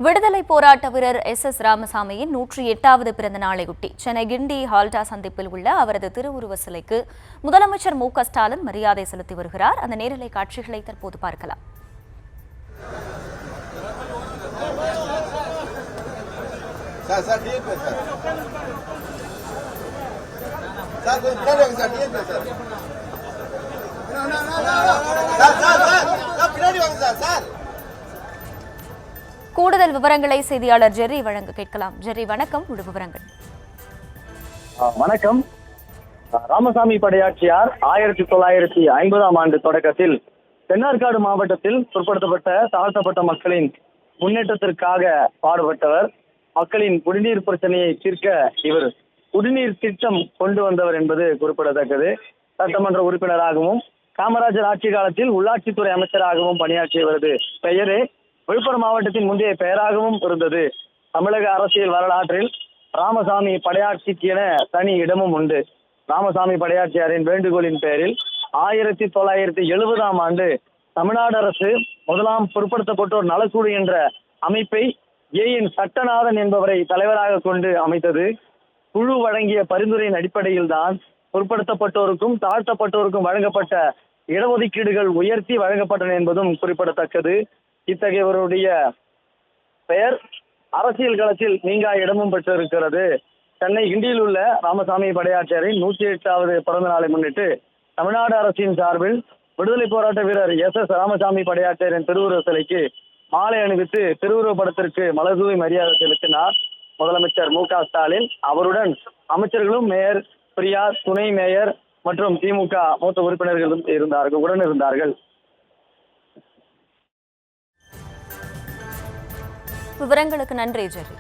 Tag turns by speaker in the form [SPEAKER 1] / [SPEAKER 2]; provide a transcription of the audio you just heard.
[SPEAKER 1] விடுதலை போராட்ட வீரர் எஸ் ராமசாமியின் 108வது பிறந்த நாளையொட்டி சென்னை கிண்டி ஹால்டா சந்திப்பில் உள்ள அவரது திருவுருவ சிலைக்கு முதலமைச்சர் மு.க.ஸ்டாலின் மரியாதை செலுத்தி வருகிறார். அந்த நேரலை காட்சிகளை தற்போது பார்க்கலாம். கூடுதல் விவரங்களை செய்தியாளர் ஜெர்ரி வழங்க கேட்கலாம். ஜெர்ரி, வணக்கம். விவரங்கள்.
[SPEAKER 2] வணக்கம். ராமசாமி படையாட்சியார் 1950ஆம் ஆண்டு தொடக்கத்தில் தென்னார்காடு மாவட்டத்தில் பிற்படுத்தப்பட்ட தாழ்த்தப்பட்ட மக்களின் முன்னேற்றத்திற்காக பாடுபட்டவர். மக்களின் குடிநீர் பிரச்சனையை தீர்க்க இவர் குடிநீர் திட்டம் கொண்டு வந்தவர் என்பது குறிப்பிடத்தக்கது. சட்டமன்ற உறுப்பினராகவும் காமராஜர் ஆட்சி காலத்தில் உள்ளாட்சித்துறை அமைச்சராகவும் பணியாற்றியவரது பெயரே விழுப்புரம் மாவட்டத்தின் முந்தைய பெயராகவும் இருந்தது. தமிழக அரசியல் வரலாற்றில் ராமசாமி படையாட்சிக்கு என தனி இடமும் உண்டு. ராமசாமி படையாட்சியாரின் வேண்டுகோளின் பேரில் 1970ஆம் ஆண்டு தமிழ்நாடு அரசு முதலாம் பிற்படுத்தப்பட்டோர் நலக்குழு என்ற அமைப்பை ஏஎன் சட்டநாதன் என்பவரை தலைவராக கொண்டு அமைத்தது. குழு வழங்கிய பரிந்துரையின் அடிப்படையில் தான் பிற்படுத்தப்பட்டோருக்கும் தாழ்த்தப்பட்டோருக்கும் வழங்கப்பட்ட இடஒதுக்கீடுகள் உயர்த்தி வழங்கப்பட்டன என்பதும் குறிப்பிடத்தக்கது. இத்தகையவருடைய பெயர் அரசியல் களத்தில் நீங்கா இடமும் பெற்றிருக்கிறது. சென்னை கிண்டியில் உள்ள ராமசாமி படையாட்சியரின் 108வது பிறந்த நாளை முன்னிட்டு தமிழ்நாடு அரசின் சார்பில் விடுதலை போராட்ட வீரர் எஸ் ராமசாமி படையாட்சியரின் திருவுருவ சிலைக்கு மாலை அணிவித்து திருவுருவ படத்திற்கு மலர்தூவி மரியாதை செலுத்தினார் முதலமைச்சர் மு.க.ஸ்டாலின். அவருடன் அமைச்சர்களும் மேயர் பிரியா, துணை மேயர் மற்றும் திமுக மூத்த உறுப்பினர்களும் உடன் இருந்தார்கள்.
[SPEAKER 1] விவரங்களுக்கு நன்றி ஜெர்ரி.